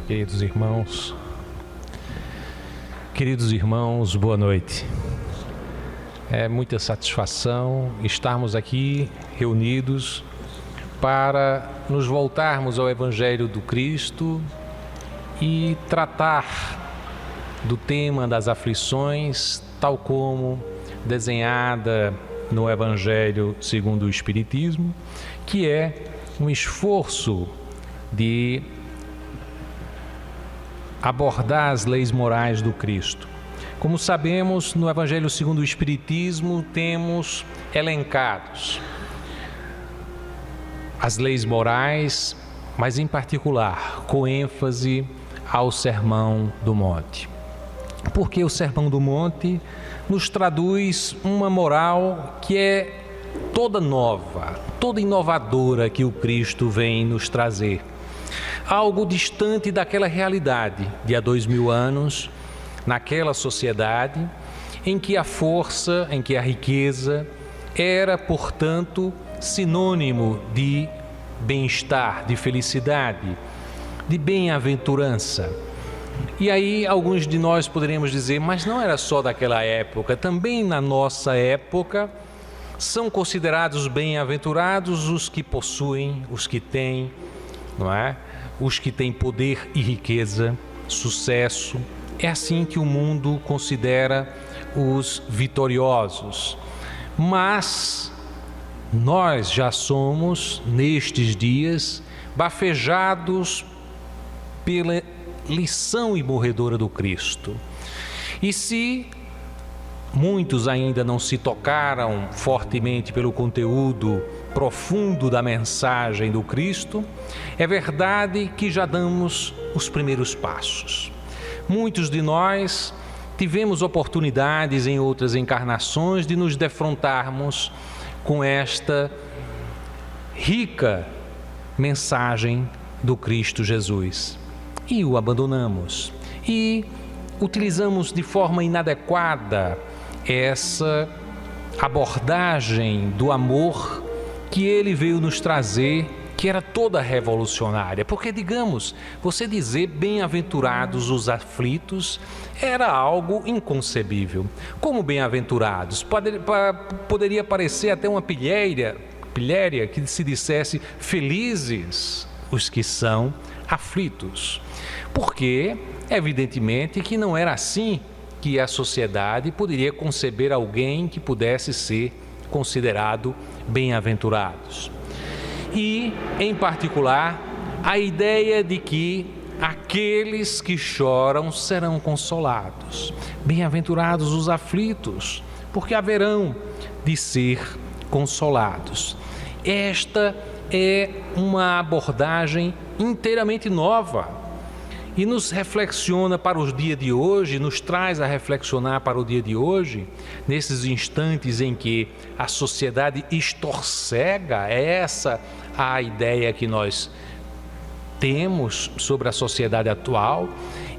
Queridos irmãos, boa noite. É muita satisfação estarmos aqui reunidos para nos voltarmos ao Evangelho do Cristo e tratar do tema das aflições, tal como desenhada no Evangelho segundo o Espiritismo, que é um esforço de abordar as leis morais do Cristo. Como sabemos, no Evangelho segundo o Espiritismo temos elencados as leis morais, mas em particular com ênfase ao Sermão do Monte. Porque o Sermão do Monte nos traduz uma moral que é toda nova, toda inovadora que o Cristo vem nos trazer. Algo distante daquela realidade de há 2000 anos, naquela sociedade em que a força, em que a riqueza era, portanto, sinônimo de bem-estar, de felicidade, de bem-aventurança. E aí alguns de nós poderíamos dizer, mas não era só daquela época, também na nossa época são considerados bem-aventurados os que possuem, os que têm, não é? Os que têm poder e riqueza, sucesso. É assim que o mundo considera os vitoriosos. Mas nós já somos, nestes dias, bafejados pela lição imorredora do Cristo. E se muitos ainda não se tocaram fortemente pelo conteúdo profundo da mensagem do Cristo, é verdade que já damos os primeiros passos. Muitos de nós tivemos oportunidades em outras encarnações de nos defrontarmos com esta rica mensagem do Cristo Jesus. E o abandonamos. E utilizamos de forma inadequada essa abordagem do amor que ele veio nos trazer, que era toda revolucionária. Porque, digamos, você dizer bem-aventurados os aflitos era algo inconcebível. Como bem-aventurados? Poderia parecer até uma pilhéria que se dissesse felizes os que são aflitos. Porque, evidentemente, que não era assim que a sociedade poderia conceber alguém que pudesse ser considerado bem-aventurados. E, em particular, a ideia de que aqueles que choram serão consolados. Bem-aventurados os aflitos, porque haverão de ser consolados. Esta é uma abordagem inteiramente nova e nos reflexiona para os dias de hoje, nos traz a reflexionar para o dia de hoje, nesses instantes em que a sociedade estorcega. É essa a ideia que nós temos sobre a sociedade atual,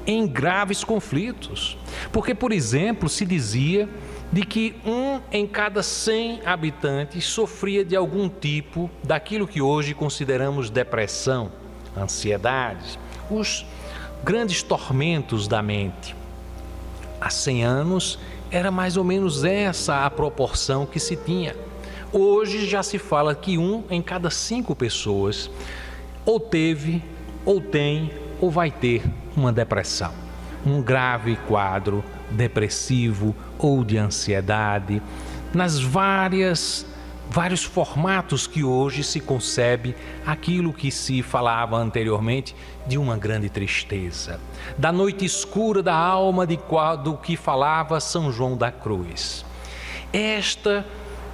em graves conflitos. Porque, por exemplo, se dizia de que 1 em cada 100 habitantes sofria de algum tipo daquilo que hoje consideramos depressão, ansiedade, os grandes tormentos da mente. Há 100 anos era mais ou menos essa a proporção que se tinha. Hoje já se fala que 1 em cada 5 pessoas ou teve, ou tem, ou vai ter uma depressão. Um grave quadro depressivo ou de ansiedade, nas vários formatos que hoje se concebe aquilo que se falava anteriormente de uma grande tristeza, da noite escura da alma do que falava São João da Cruz. Esta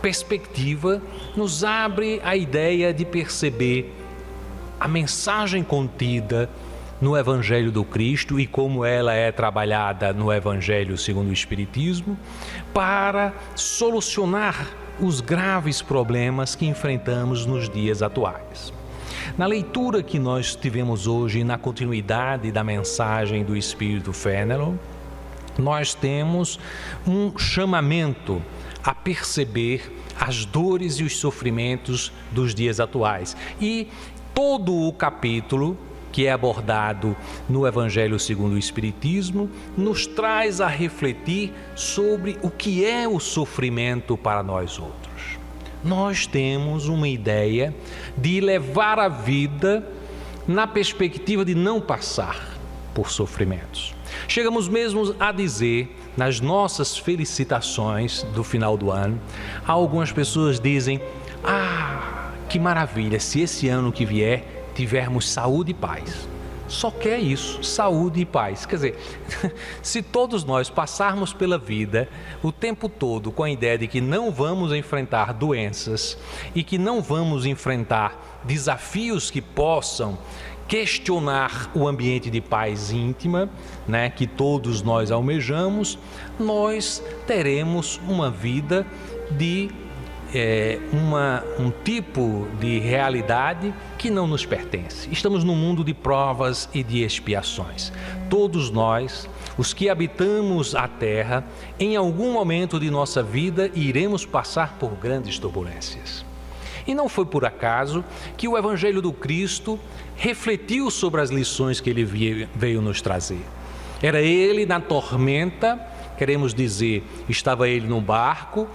perspectiva nos abre a ideia de perceber a mensagem contida no Evangelho do Cristo e como ela é trabalhada no Evangelho segundo o Espiritismo para solucionar os graves problemas que enfrentamos nos dias atuais. Na leitura que nós tivemos hoje, na continuidade da mensagem do Espírito Fénelon, nós temos um chamamento a perceber as dores e os sofrimentos dos dias atuais. E todo o capítulo que é abordado no Evangelho segundo o Espiritismo, nos traz a refletir sobre o que é o sofrimento para nós outros. Nós temos uma ideia de levar a vida na perspectiva de não passar por sofrimentos. Chegamos mesmo a dizer, nas nossas felicitações do final do ano, algumas pessoas dizem: que maravilha, se esse ano que vier tivermos saúde e paz. Só quer isso, saúde e paz. Quer dizer, se todos nós passarmos pela vida o tempo todo com a ideia de que não vamos enfrentar doenças e que não vamos enfrentar desafios que possam questionar o ambiente de paz íntima, né, que todos nós almejamos, nós teremos uma vida de um tipo de realidade que não nos pertence. Estamos num mundo de provas e de expiações. Todos nós, os que habitamos a Terra, em algum momento de nossa vida iremos passar por grandes turbulências. E não foi por acaso que o Evangelho do Cristo refletiu sobre as lições que ele veio nos trazer. Era ele na tormenta, queremos dizer, estava ele no barco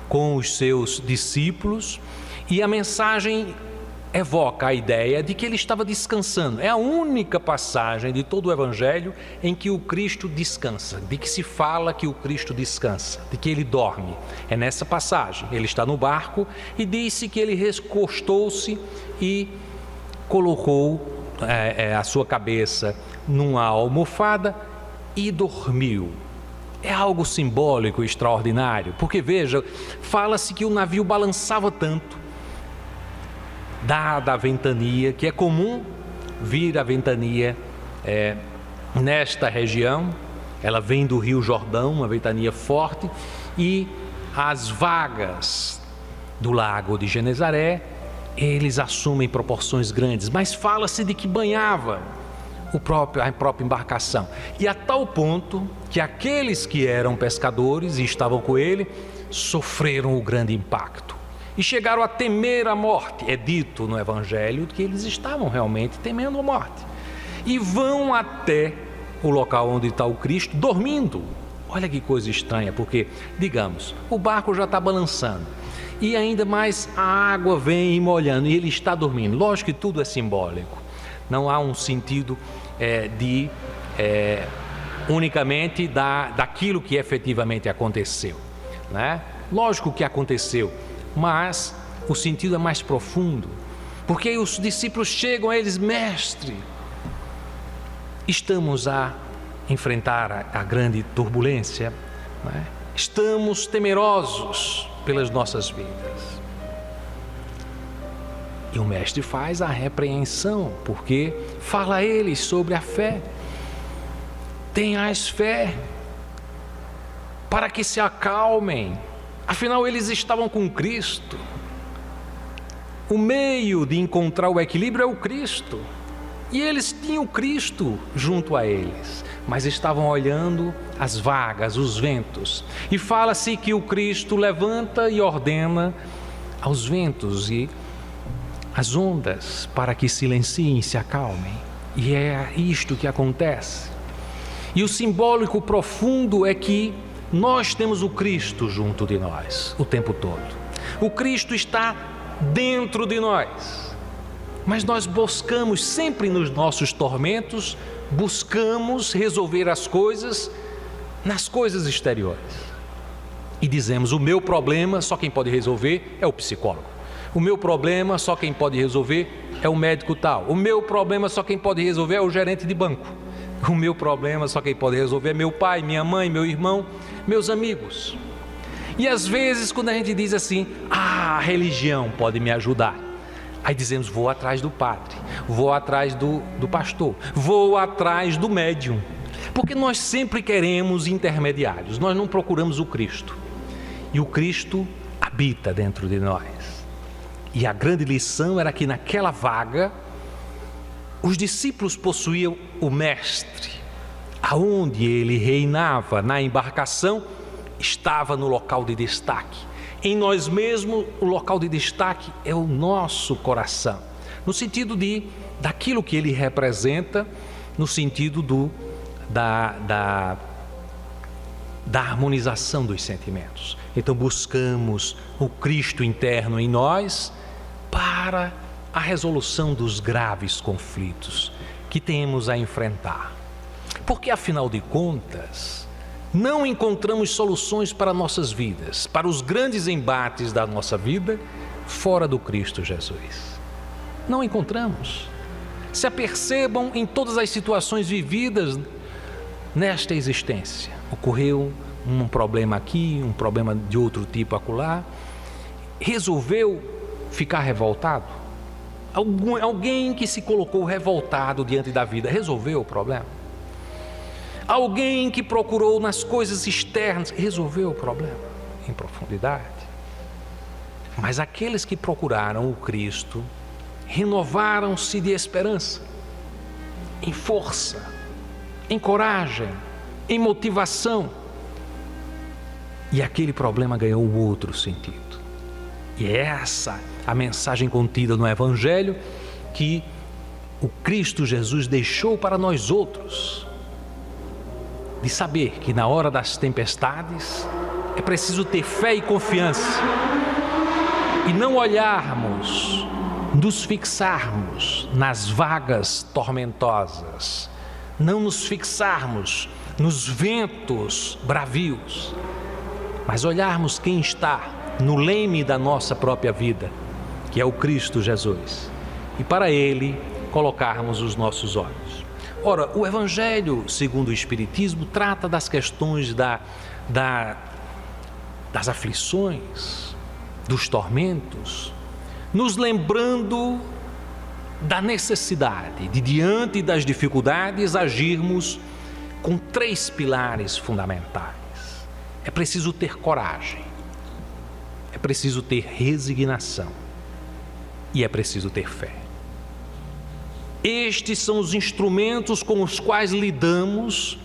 com os seus discípulos, e a mensagem evoca a ideia de que ele estava descansando. É a única passagem de todo o Evangelho em que o Cristo descansa, de que se fala que o Cristo descansa, de que ele dorme. É nessa passagem. Ele está no barco e disse que ele recostou-se e colocou a sua cabeça numa almofada e dormiu. É algo simbólico, extraordinário, porque veja, fala-se que o navio balançava tanto, dada a ventania, que é comum vir a ventania nesta região. Ela vem do Rio Jordão, uma ventania forte, e as vagas do lago de Genezaré, eles assumem proporções grandes, mas fala-se de que banhava a própria embarcação, e a tal ponto que aqueles que eram pescadores e estavam com ele sofreram o grande impacto e chegaram a temer a morte. É dito no Evangelho que eles estavam realmente temendo a morte e vão até o local onde está o Cristo dormindo. Olha que coisa estranha, porque, digamos, o barco já está balançando e ainda mais a água vem molhando e ele está dormindo. Lógico que tudo é simbólico, não há um sentido unicamente daquilo que efetivamente aconteceu, né? Lógico que aconteceu, mas o sentido é mais profundo, porque os discípulos chegam a eles: mestre, estamos a enfrentar a grande turbulência, né? Estamos temerosos pelas nossas vidas. E o mestre faz a repreensão, porque fala a eles sobre a fé. Tenhais fé, para que se acalmem. Afinal, eles estavam com Cristo. O meio de encontrar o equilíbrio é o Cristo. E eles tinham Cristo junto a eles, mas estavam olhando as vagas, os ventos. E fala-se que o Cristo levanta e ordena aos ventos e as ondas para que silenciem e se acalmem. E é isto que acontece. E o simbólico profundo é que nós temos o Cristo junto de nós o tempo todo. O Cristo está dentro de nós. Mas nós buscamos sempre nos nossos tormentos, buscamos resolver as coisas nas coisas exteriores. E dizemos: o meu problema só quem pode resolver é o psicólogo. O meu problema só quem pode resolver é o médico tal. O meu problema só quem pode resolver é o gerente de banco. O meu problema só quem pode resolver é meu pai, minha mãe, meu irmão, meus amigos. E às vezes quando a gente diz assim: a religião pode me ajudar, aí dizemos: vou atrás do padre, vou atrás do pastor, vou atrás do médium. Porque nós sempre queremos intermediários, nós não procuramos o Cristo. E o Cristo habita dentro de nós. E a grande lição era que naquela vaga, os discípulos possuíam o Mestre. Aonde ele reinava na embarcação, estava no local de destaque. Em nós mesmos, o local de destaque é o nosso coração. no sentido daquilo que ele representa, no sentido da harmonização dos sentimentos. Então buscamos o Cristo interno em nós para a resolução dos graves conflitos que temos a enfrentar. Porque, afinal de contas, não encontramos soluções para nossas vidas, para os grandes embates da nossa vida, fora do Cristo Jesus. Não encontramos. Se apercebam em todas as situações vividas nesta existência. Ocorreu um problema aqui, um problema de outro tipo acolá. Resolveu ficar revoltado? Alguém que se colocou revoltado diante da vida, resolveu o problema? Alguém que procurou nas coisas externas, resolveu o problema em profundidade? Mas aqueles que procuraram o Cristo, renovaram-se de esperança, em força, em coragem, em motivação. E aquele problema ganhou outro sentido. E é essa a mensagem contida no Evangelho que o Cristo Jesus deixou para nós outros. De saber que na hora das tempestades é preciso ter fé e confiança. E não olharmos, nos fixarmos nas vagas tormentosas. Não nos fixarmos nos ventos bravios. Mas olharmos quem está no leme da nossa própria vida, que é o Cristo Jesus, e para Ele colocarmos os nossos olhos. Ora, o Evangelho, segundo o Espiritismo, trata das questões das aflições, dos tormentos, nos lembrando da necessidade de, diante das dificuldades, agirmos com 3 pilares fundamentais. É preciso ter coragem, é preciso ter resignação e é preciso ter fé. Estes são os instrumentos com os quais lidamos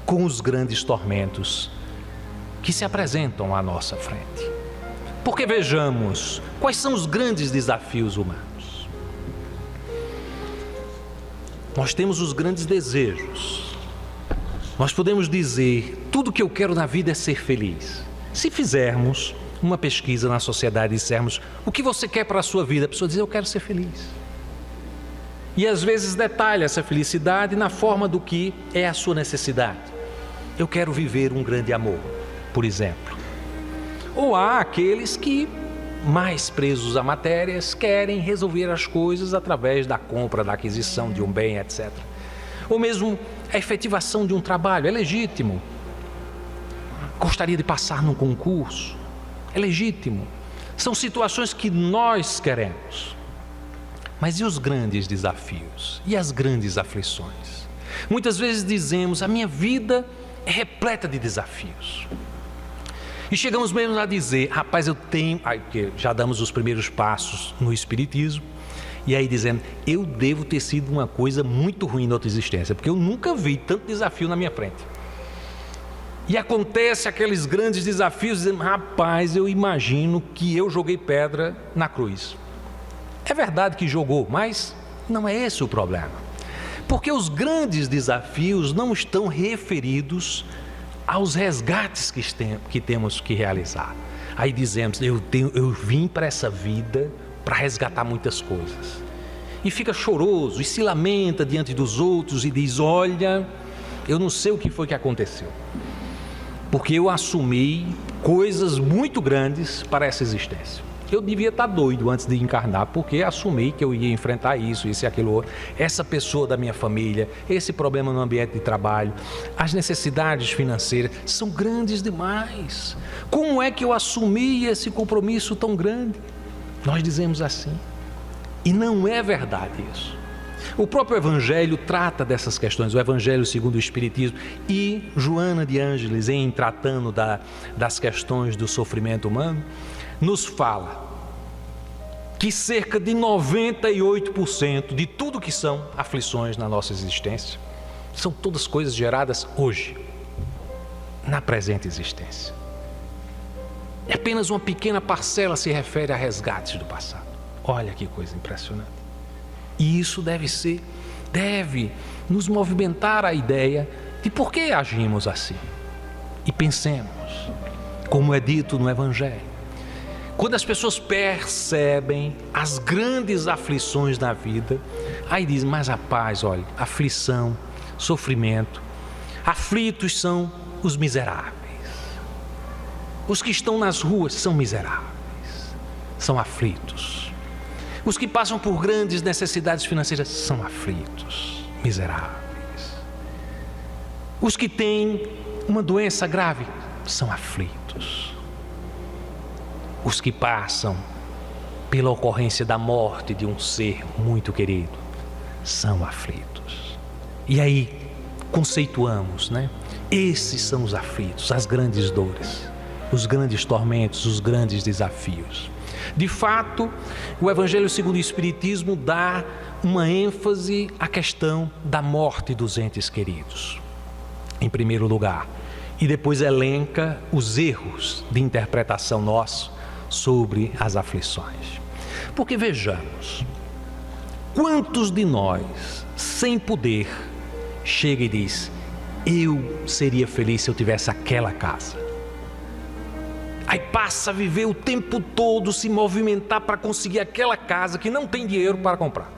com os grandes tormentos que se apresentam à nossa frente. Porque vejamos, quais são os grandes desafios humanos? Nós temos os grandes desejos. Nós podemos dizer, tudo que eu quero na vida é ser feliz. Se fizermos uma pesquisa na sociedade e dissermos, o que você quer para a sua vida? A pessoa diz, eu quero ser feliz. E às vezes detalha essa felicidade na forma do que é a sua necessidade. Eu quero viver um grande amor, por exemplo. Ou há aqueles que, mais presos a matérias, querem resolver as coisas através da compra, da aquisição de um bem, etc. Ou mesmo a efetivação de um trabalho, é legítimo. Gostaria de passar num concurso, é legítimo. São situações que nós queremos. Mas e os grandes desafios? E as grandes aflições? Muitas vezes dizemos, a minha vida é repleta de desafios. E chegamos mesmo a dizer, rapaz, eu tenho... Aí, porque já damos os primeiros passos no Espiritismo. E aí dizendo, eu devo ter sido uma coisa muito ruim na outra existência, porque eu nunca vi tanto desafio na minha frente. E acontece aqueles grandes desafios, dizendo, rapaz, eu imagino que eu joguei pedra na cruz. É verdade que jogou, mas não é esse o problema. Porque os grandes desafios não estão referidos aos resgates que temos que realizar. Aí dizemos, eu vim para essa vida para resgatar muitas coisas. E fica choroso e se lamenta diante dos outros e diz, olha, eu não sei o que foi que aconteceu. Porque eu assumi coisas muito grandes para essa existência. Eu devia estar doido antes de encarnar, porque assumi que eu ia enfrentar isso e aquilo outro. Essa pessoa da minha família, esse problema no ambiente de trabalho, as necessidades financeiras são grandes demais. Como é que eu assumi esse compromisso tão grande? Nós dizemos assim. E não é verdade isso. O próprio Evangelho trata dessas questões, o Evangelho segundo o Espiritismo, e Joana de Ângeles, em tratando das questões do sofrimento humano, nos fala que cerca de 98% de tudo que são aflições na nossa existência são todas coisas geradas hoje, na presente existência. E apenas uma pequena parcela se refere a resgates do passado. Olha que coisa impressionante. E isso deve nos movimentar a ideia de por que agimos assim. E pensemos, como é dito no Evangelho, quando as pessoas percebem as grandes aflições da vida, aí dizem, mas rapaz, olha, aflição, sofrimento, aflitos são os miseráveis. Os que estão nas ruas são miseráveis, são aflitos. Os que passam por grandes necessidades financeiras são aflitos, miseráveis. Os que têm uma doença grave são aflitos. Os que passam pela ocorrência da morte de um ser muito querido são aflitos. E aí conceituamos, né? Esses são os aflitos, as grandes dores, os grandes tormentos, os grandes desafios. De fato, o Evangelho segundo o Espiritismo dá uma ênfase à questão da morte dos entes queridos, em primeiro lugar, e depois elenca os erros de interpretação nossa sobre as aflições. Porque vejamos, quantos de nós, sem poder, chega e diz, eu seria feliz se eu tivesse aquela casa. Aí passa a viver o tempo todo, se movimentar para conseguir aquela casa que não tem dinheiro para comprar.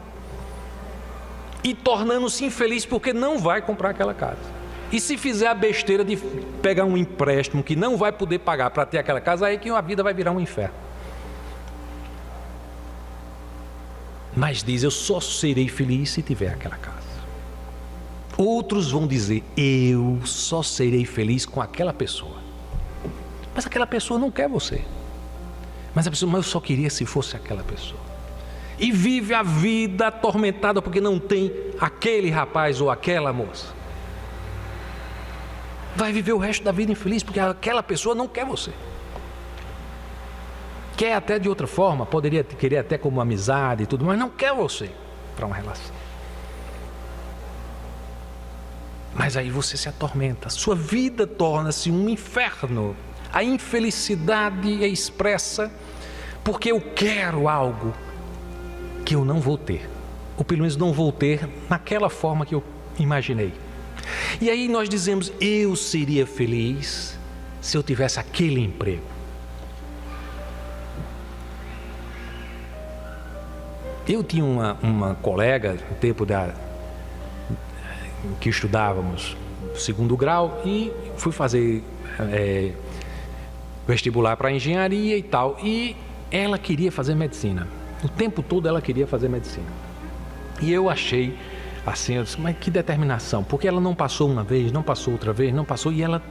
E tornando-se infeliz porque não vai comprar aquela casa. E se fizer a besteira de pegar um empréstimo que não vai poder pagar para ter aquela casa, aí que a vida vai virar um inferno. Mas diz, eu só serei feliz se tiver aquela casa. Outros vão dizer, eu só serei feliz com aquela pessoa. Mas aquela pessoa não quer você. Mas a pessoa, mas eu só queria se fosse aquela pessoa. E vive a vida atormentada porque não tem aquele rapaz ou aquela moça. Vai viver o resto da vida infeliz porque aquela pessoa não quer você. Quer até de outra forma, poderia querer até como amizade e tudo, mas não quer você para uma relação. Mas aí você se atormenta, sua vida torna-se um inferno. A infelicidade é expressa porque eu quero algo que eu não vou ter, ou pelo menos não vou ter naquela forma que eu imaginei. E aí nós dizemos, eu seria feliz se eu tivesse aquele emprego. Eu tinha uma colega, no tempo que estudávamos segundo grau, e fui fazer vestibular para engenharia e tal, e ela queria fazer medicina. O tempo todo ela queria fazer medicina. E eu achei assim, eu disse, mas que determinação, porque ela não passou uma vez, não passou outra vez, não passou, e ela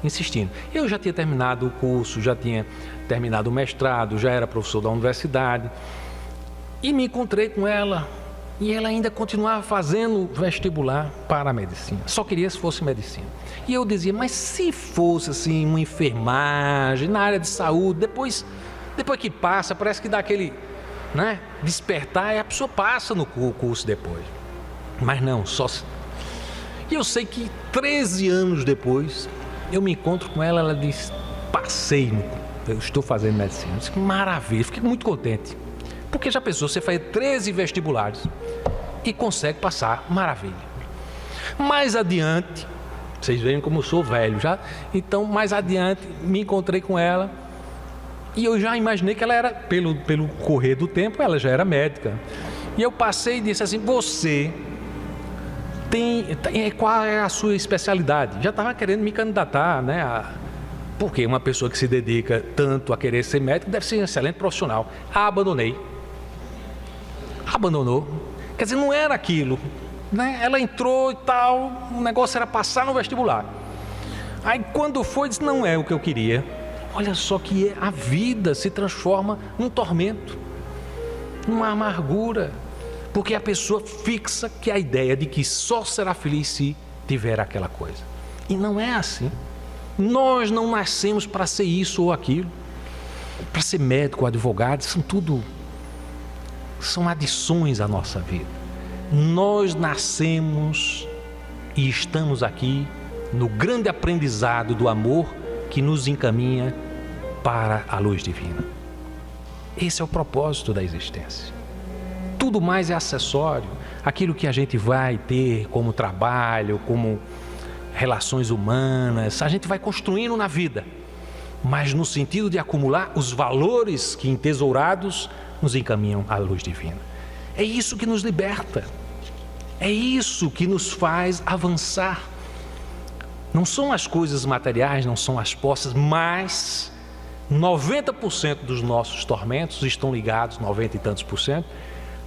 insistindo. Eu já tinha terminado o curso, já tinha terminado o mestrado, já era professor da universidade, e me encontrei com ela, e ela ainda continuava fazendo vestibular para a medicina, só queria se fosse medicina. E eu dizia, mas se fosse assim, uma enfermagem, na área de saúde, depois que passa, parece que dá aquele, né, despertar, e a pessoa passa no curso depois. Mas não, só... E eu sei que 13 anos depois, eu me encontro com ela, ela diz, eu estou fazendo medicina. Eu disse, que maravilha, fiquei muito contente. Porque já pensou, você faz 13 vestibulares e consegue passar, maravilha. Mais adiante, vocês veem como eu sou velho já, então mais adiante me encontrei com ela e eu já imaginei que ela era, pelo correr do tempo, ela já era médica. E eu passei e disse assim, você... qual é a sua especialidade? Já estava querendo me candidatar, né? Porque uma pessoa que se dedica tanto a querer ser médico deve ser um excelente profissional. Abandonou. Quer dizer, não era aquilo, né? Ela entrou e tal, o negócio era passar no vestibular. Aí quando foi, disse, não é o que eu queria. Olha só que a vida se transforma num tormento, numa amargura. Porque a pessoa fixa que a ideia de que só será feliz se tiver aquela coisa. E não é assim. Nós não nascemos para ser isso ou aquilo. Para ser médico ou advogado, são adições à nossa vida. Nós nascemos e estamos aqui no grande aprendizado do amor que nos encaminha para a luz divina. Esse é o propósito da existência. Tudo mais é acessório. Aquilo que a gente vai ter como trabalho, como relações humanas, a gente vai construindo na vida, mas no sentido de acumular os valores que, entesourados, nos encaminham à luz divina. É isso que nos liberta. É isso que nos faz avançar. Não são as coisas materiais, não são as posses, mas 90% dos nossos tormentos estão ligados, 90 e tantos por cento,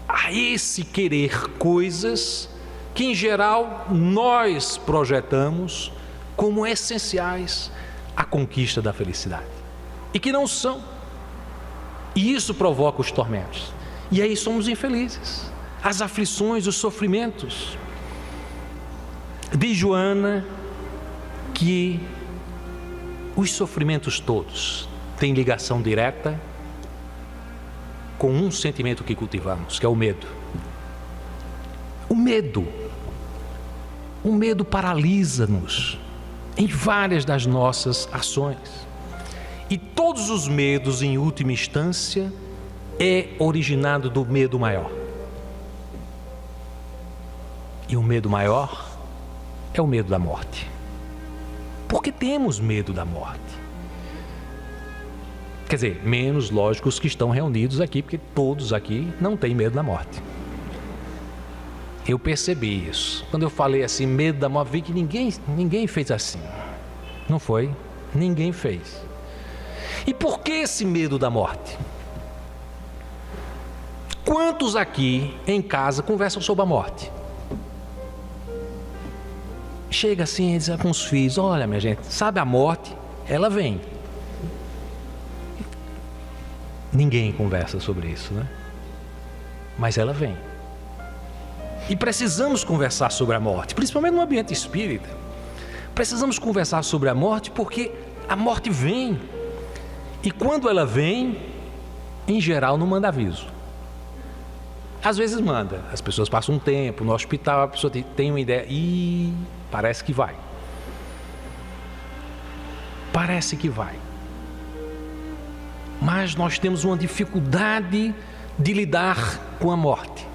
a esse querer coisas que, em geral, nós projetamos como essenciais à conquista da felicidade e que não são. E isso provoca os tormentos. E aí somos infelizes. As aflições, os sofrimentos. Diz Joana que os sofrimentos todos têm ligação direta com um sentimento que cultivamos, que é o medo. O medo. O medo paralisa-nos em várias das nossas ações. E todos os medos, em última instância, é originado do medo maior. E o medo maior é o medo da morte. Porque temos medo da morte. Quer dizer, menos, lógico, os que estão reunidos aqui, porque todos aqui não têm medo da morte. Eu percebi isso. Quando eu falei assim, medo da morte, vi que ninguém fez assim. Não foi? Ninguém fez. E por que esse medo da morte? Quantos aqui em casa conversam sobre a morte? Chega assim e diz com os filhos: olha, minha gente, sabe a morte? Ela vem. Ninguém conversa sobre isso, né? Mas ela vem. E precisamos conversar sobre a morte, principalmente no ambiente espírita. Precisamos conversar sobre a morte porque a morte vem. E quando ela vem, em geral não manda aviso. Às vezes manda. As pessoas passam um tempo no hospital, a pessoa tem uma ideia e parece que vai. Parece que vai. Mas nós temos uma dificuldade de lidar com a morte.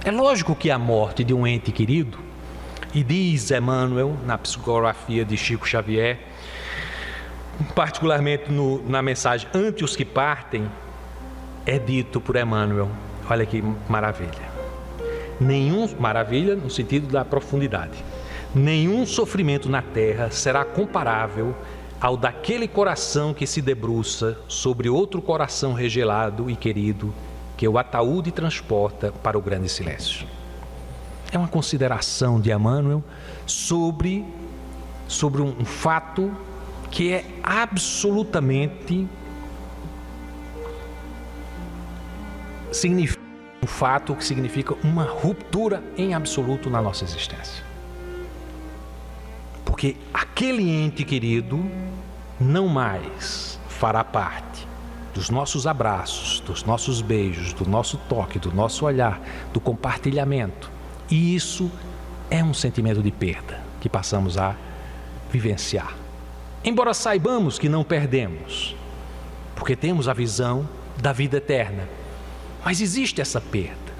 É lógico que a morte de um ente querido, e diz Emmanuel na psicografia de Chico Xavier, particularmente na mensagem Ante os que partem, é dito por Emmanuel, olha que maravilha. Maravilha no sentido da profundidade. Nenhum sofrimento na terra será comparável ao daquele coração que se debruça sobre outro coração regelado e querido, que o ataúde transporta para o grande silêncio. É uma consideração de Emmanuel sobre um fato que é absolutamente um fato que significa uma ruptura em absoluto na nossa existência. Porque aquele ente querido não mais fará parte dos nossos abraços, dos nossos beijos, do nosso toque, do nosso olhar, do compartilhamento. E isso é um sentimento de perda que passamos a vivenciar. Embora saibamos que não perdemos, porque temos a visão da vida eterna, mas existe essa perda.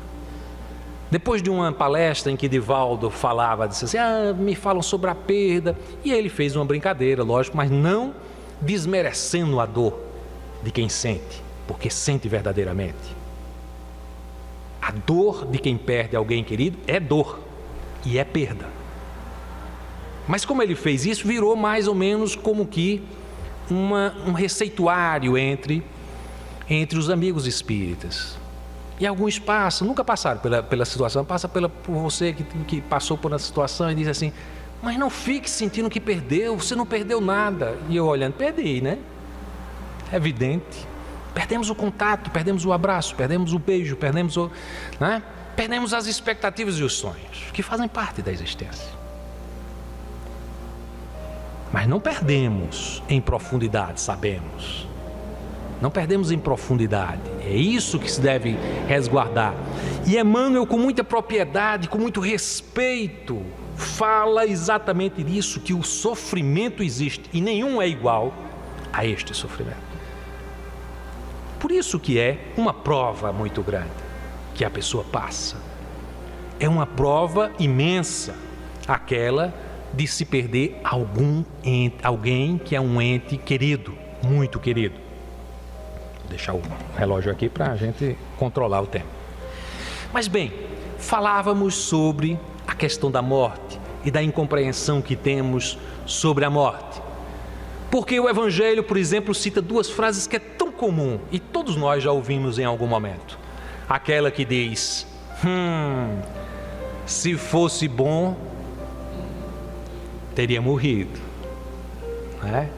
Depois de uma palestra em que Divaldo falava, disse assim, me falam sobre a perda, e ele fez uma brincadeira, lógico, mas não desmerecendo a dor de quem sente, porque sente verdadeiramente. A dor de quem perde alguém querido é dor e é perda. Mas como ele fez isso, virou mais ou menos como que um receituário entre os amigos espíritas. E alguns passam, nunca passaram pela situação, passa por você que passou por essa situação e diz assim, mas não fique sentindo que perdeu, você não perdeu nada. E eu olhando, perdi, né? É evidente. Perdemos o contato, perdemos o abraço, perdemos o beijo, perdemos as expectativas e os sonhos, que fazem parte da existência. Mas não perdemos em profundidade, sabemos. Não perdemos em profundidade. É isso que se deve resguardar. E Emmanuel, com muita propriedade, com muito respeito, fala exatamente disso, que o sofrimento existe e nenhum é igual a este sofrimento. Por isso que é uma prova muito grande. que a pessoa passa. É uma prova imensa, aquela de se perder alguém que é um ente querido, muito querido. Vou deixar o relógio aqui para a gente controlar o tempo. Mas bem, falávamos sobre a questão da morte e da incompreensão que temos sobre a morte. Porque o Evangelho, por exemplo, cita duas frases que é tão comum e todos nós já ouvimos em algum momento. Aquela que diz: se fosse bom, teria morrido. Né?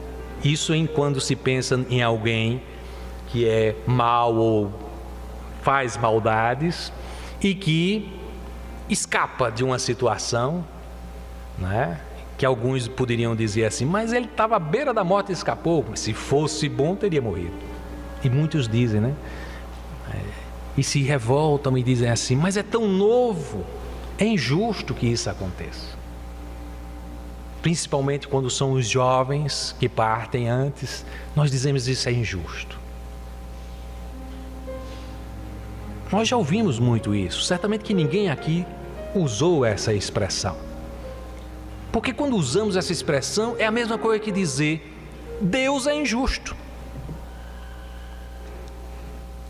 Isso quando se pensa em alguém que é mau ou faz maldades e que escapa de uma situação, né? Que alguns poderiam dizer assim, mas ele estava à beira da morte e escapou. Se fosse bom, teria morrido. E muitos dizem, né? E se revoltam e dizem assim, mas é tão novo, é injusto que isso aconteça. Principalmente quando são os jovens que partem antes, nós dizemos isso é injusto. Nós já ouvimos muito isso, certamente que ninguém aqui usou essa expressão. Porque quando usamos essa expressão, é a mesma coisa que dizer, Deus é injusto.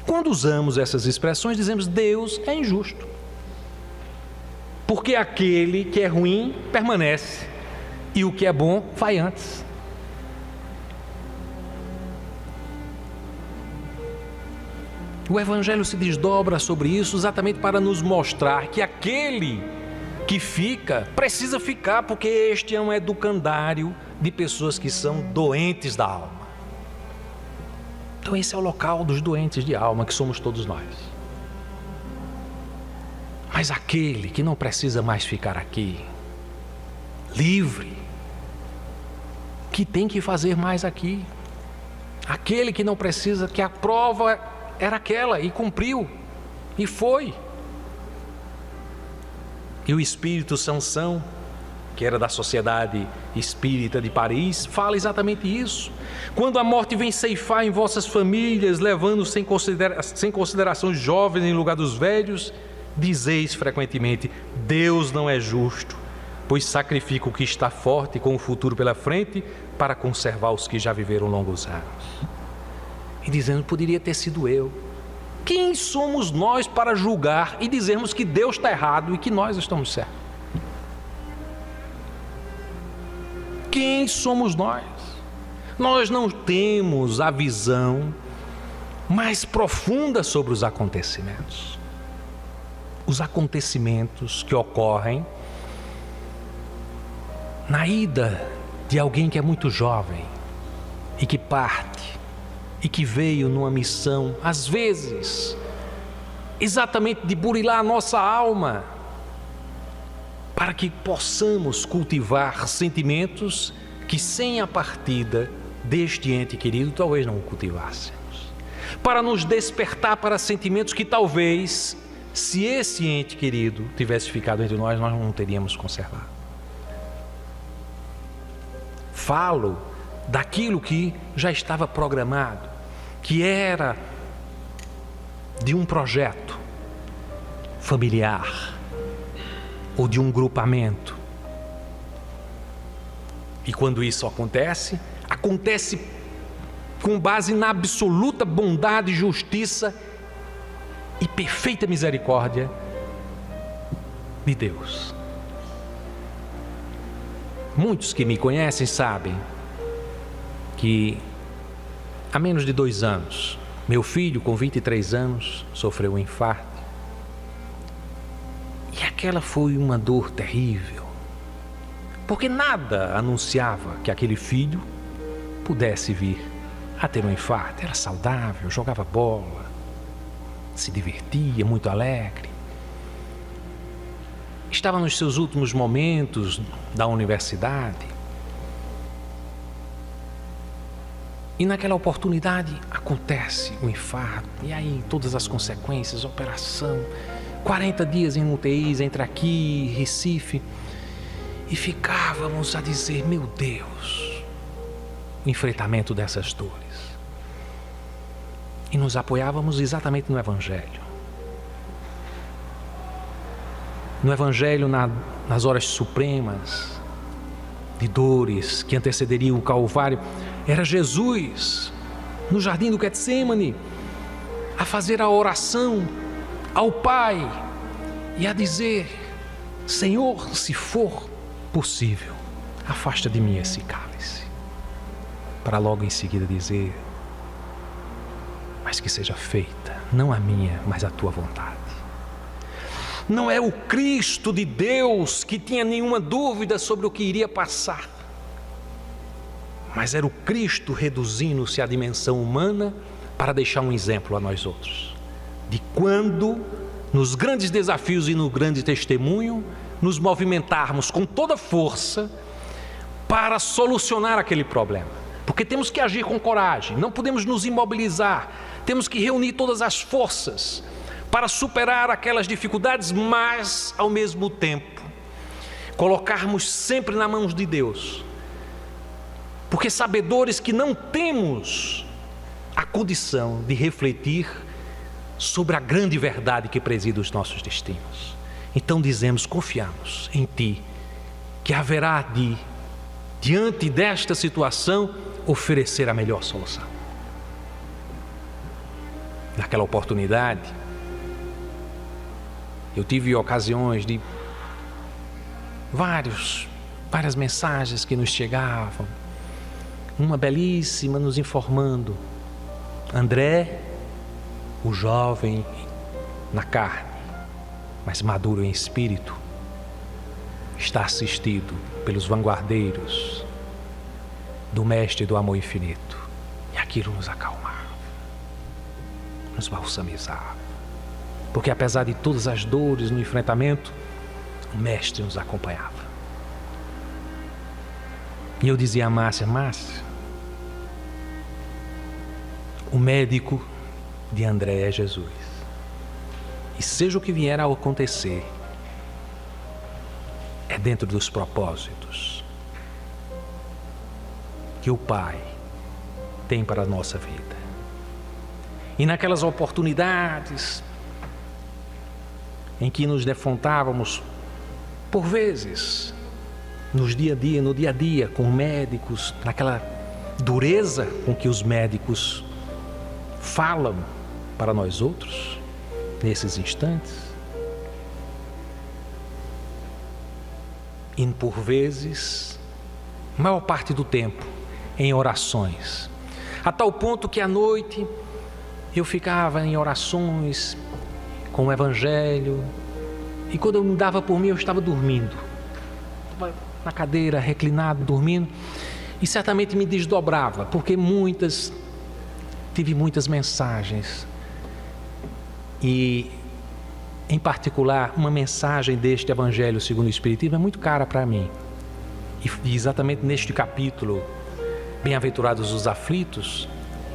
Quando usamos essas expressões, dizemos, Deus é injusto. Porque aquele que é ruim, permanece. E o que é bom, vai antes. O Evangelho se desdobra sobre isso exatamente para nos mostrar que aquele que fica, precisa ficar, porque este é um educandário de pessoas que são doentes da alma. Então esse é o local dos doentes de alma, que somos todos nós. Mas aquele que não precisa mais ficar aqui, livre, que tem que fazer mais aqui, aquele que não precisa, que a prova era aquela e cumpriu, e foi. E o espírito Sansão, que era da Sociedade Espírita de Paris, fala exatamente isso. Quando a morte vem ceifar em vossas famílias, levando sem consideração os jovens em lugar dos velhos, dizeis frequentemente, Deus não é justo, pois sacrifica o que está forte com o futuro pela frente para conservar os que já viveram longos anos. E dizendo, poderia ter sido eu. Quem somos nós para julgar e dizermos que Deus está errado e que nós estamos certos? Quem somos nós? Nós não temos a visão mais profunda sobre os acontecimentos. Os acontecimentos que ocorrem na ida de alguém que é muito jovem e que parte e que veio numa missão, às vezes, exatamente de burilar a nossa alma, para que possamos cultivar sentimentos que sem a partida deste ente querido talvez não o cultivássemos. Para nos despertar para sentimentos que talvez, se esse ente querido tivesse ficado entre nós, nós não teríamos conservado. Falo daquilo que já estava programado, que era de um projeto familiar ou de um grupamento. E quando isso acontece com base na absoluta bondade, justiça e perfeita misericórdia de Deus. Muitos que me conhecem sabem que há menos de 2 anos, meu filho, com 23 anos, sofreu um infarto. E aquela foi uma dor terrível, porque nada anunciava que aquele filho pudesse vir a ter um infarto. Era saudável, jogava bola, se divertia, muito alegre. Estava nos seus últimos momentos da universidade. E naquela oportunidade acontece o infarto, e aí todas as consequências, operação, 40 dias em UTIs entre aqui e Recife, e ficávamos a dizer, meu Deus, o enfrentamento dessas dores. E nos apoiávamos exatamente no Evangelho. no Evangelho, nas horas supremas de dores que antecederiam o Calvário, era Jesus no jardim do Getsêmani a fazer a oração ao Pai e a dizer: Senhor, se for possível, afasta de mim esse cálice, para logo em seguida dizer: mas que seja feita não a minha, mas a tua vontade. Não é o Cristo de Deus que tinha nenhuma dúvida sobre o que iria passar, mas era o Cristo reduzindo-se à dimensão humana para deixar um exemplo a nós outros, de quando, nos grandes desafios e no grande testemunho, nos movimentarmos com toda força para solucionar aquele problema. Porque temos que agir com coragem, não podemos nos imobilizar, temos que reunir todas as forças para superar aquelas dificuldades, mas ao mesmo tempo colocarmos sempre nas mãos de Deus, porque sabedores que não temos a condição de refletir sobre a grande verdade que preside os nossos destinos. Então dizemos, confiamos em Ti, que haverá de, diante desta situação, oferecer a melhor solução. Naquela oportunidade, eu tive ocasiões de várias mensagens que nos chegavam, uma belíssima nos informando: André, o jovem na carne, mas maduro em espírito, está assistido pelos vanguardeiros do Mestre do Amor Infinito. E aquilo nos acalmava, nos balsamizava, porque apesar de todas as dores no enfrentamento, o Mestre nos acompanhava. E eu dizia a Márcia: o médico de André é Jesus, e seja o que vier a acontecer, é dentro dos propósitos que o Pai tem para a nossa vida. E naquelas oportunidades em que nos defrontávamos, por vezes, no dia a dia, com médicos, naquela dureza com que os médicos falam para nós outros, nesses instantes, e por vezes, maior parte do tempo, em orações, a tal ponto que à noite eu ficava em orações com o Evangelho, e quando eu me dava por mim, eu estava dormindo, na cadeira, reclinado, dormindo, e certamente me desdobrava, porque tive muitas mensagens, e em particular uma mensagem deste Evangelho segundo o Espiritismo é muito cara para mim, e exatamente neste capítulo, Bem-aventurados os aflitos,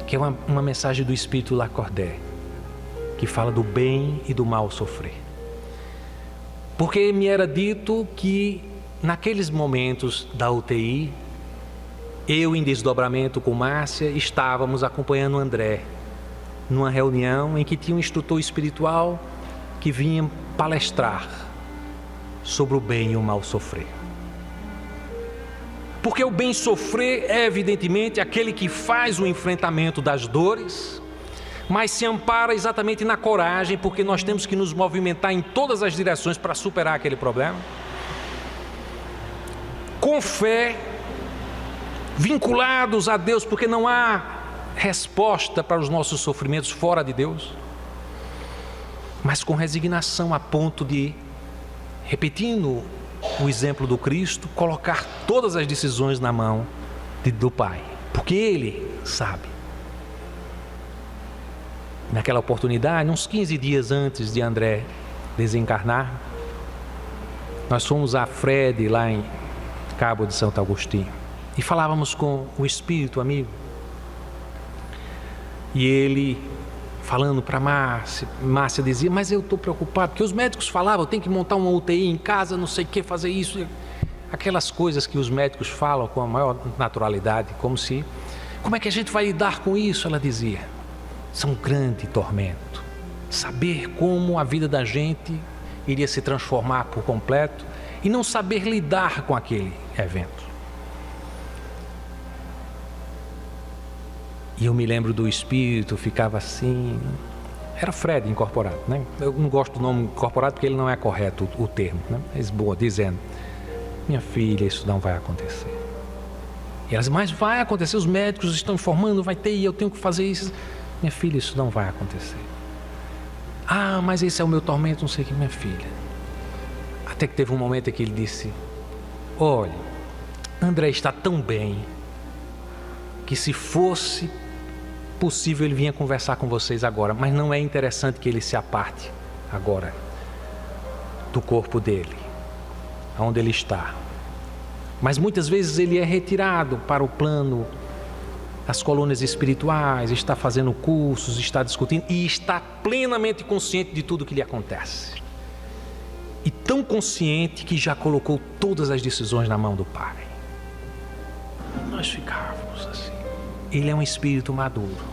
que é uma mensagem do Espírito Lacordaire, que fala do bem e do mal sofrer. Porque me era dito que naqueles momentos da UTI, eu em desdobramento com Márcia, estávamos acompanhando o André, numa reunião em que tinha um instrutor espiritual que vinha palestrar sobre o bem e o mal sofrer. Porque o bem sofrer é evidentemente aquele que faz o enfrentamento das dores, mas se ampara exatamente na coragem, porque nós temos que nos movimentar em todas as direções para superar aquele problema, com fé, vinculados a Deus, porque não há resposta para os nossos sofrimentos fora de Deus, mas com resignação, a ponto de, repetindo o exemplo do Cristo, colocar todas as decisões na mão do Pai, porque Ele sabe. Naquela oportunidade, uns 15 dias antes de André desencarnar, nós fomos a Fred, lá em Cabo de Santo Agostinho, e falávamos com o espírito amigo, e ele falando para Márcia dizia: mas eu estou preocupado, porque os médicos falavam, tem que montar uma UTI em casa, não sei o que, fazer isso, aquelas coisas que os médicos falam com a maior naturalidade, como é que a gente vai lidar com isso? Ela dizia: isso é um grande tormento, saber como a vida da gente iria se transformar por completo e não saber lidar com aquele evento. E eu me lembro do espírito, ficava assim... Era Fred incorporado, né? Eu não gosto do nome incorporado porque ele não é correto o termo, né? Mas boa, dizendo: minha filha, isso não vai acontecer. E elas, mas vai acontecer, os médicos estão informando, vai ter, e eu tenho que fazer isso. Minha filha, isso não vai acontecer. Ah, mas esse é o meu tormento, não sei o que, minha filha. Até que teve um momento em que ele disse: olha, André está tão bem que se fosse possível ele vinha conversar com vocês agora, mas não é interessante que ele se aparte agora do corpo dele, onde ele está. Mas muitas vezes ele é retirado para o plano, as colônias espirituais, está fazendo cursos, está discutindo e está plenamente consciente de tudo que lhe acontece. E tão consciente que já colocou todas as decisões na mão do Pai. Nós ficávamos assim. Ele é um espírito maduro.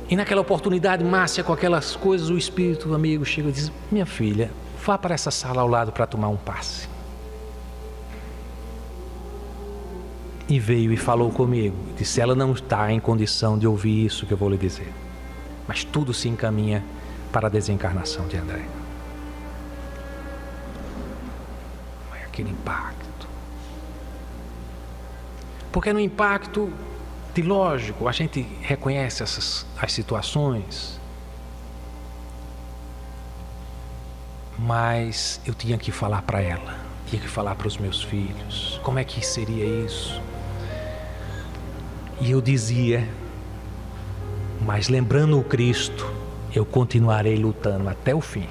E naquela oportunidade, Márcia, com aquelas coisas, o espírito amigo chega e diz: minha filha, vá para essa sala ao lado para tomar um passe. E veio e falou comigo. Disse: ela não está em condição de ouvir isso que eu vou lhe dizer. Mas tudo se encaminha para a desencarnação de André. Foi aquele impacto. Porque no impacto de lógico, a gente reconhece as situações, mas eu tinha que falar para ela, tinha que falar para os meus filhos, como é que seria isso? E eu dizia: mas lembrando o Cristo, eu continuarei lutando até o fim.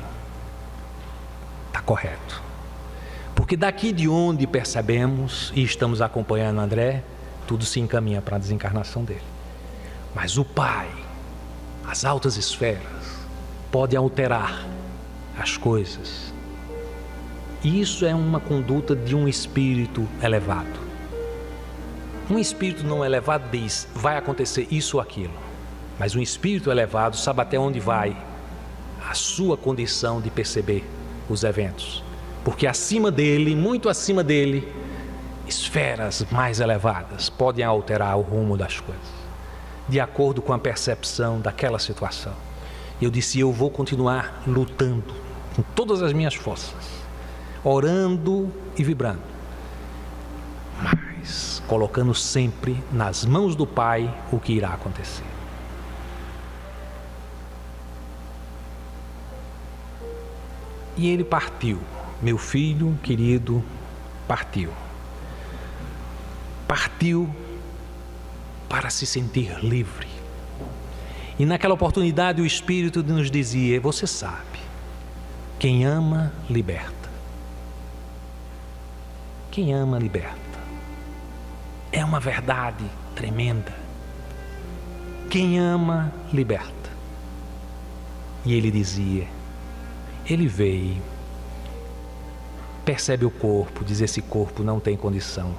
Está correto. Porque daqui de onde percebemos e estamos acompanhando André, tudo se encaminha para a desencarnação dele. Mas o Pai, as altas esferas, podem alterar as coisas. E isso é uma conduta de um espírito elevado. Um espírito não elevado diz: vai acontecer isso ou aquilo. Mas um espírito elevado sabe até onde vai a sua condição de perceber os eventos. Porque acima dele, muito acima dele, esferas mais elevadas podem alterar o rumo das coisas, de acordo com a percepção daquela situação. E eu disse: eu vou continuar lutando com todas as minhas forças, orando e vibrando, mas colocando sempre nas mãos do Pai o que irá acontecer. E ele partiu. Meu filho querido partiu. Partiu para se sentir livre. E naquela oportunidade o Espírito nos dizia: você sabe, quem ama, liberta. Quem ama, liberta. É uma verdade tremenda. Quem ama, liberta. E ele dizia, ele veio, percebe o corpo, diz: esse corpo não tem condição.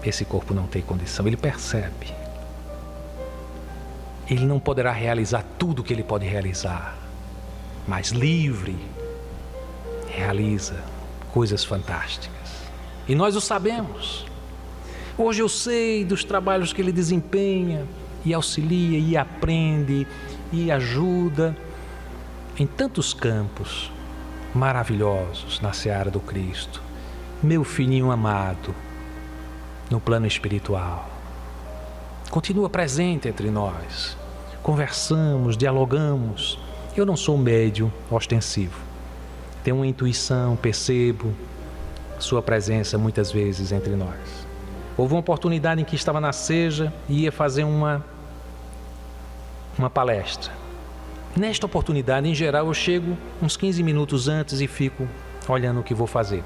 Esse corpo não tem condição. Ele percebe. Ele não poderá realizar tudo o que ele pode realizar, mas livre, realiza coisas fantásticas. E nós o sabemos. Hoje eu sei dos trabalhos que ele desempenha, e auxilia, e aprende, e ajuda em tantos campos maravilhosos na seara do Cristo. Meu filhinho amado, no plano espiritual, continua presente entre nós. Conversamos, dialogamos. Eu não sou um médium ostensivo. Tenho uma intuição, percebo sua presença muitas vezes entre nós. Houve uma oportunidade em que estava na Seja e ia fazer uma palestra. Nesta oportunidade, em geral, eu chego uns 15 minutos antes e fico olhando o que vou fazer.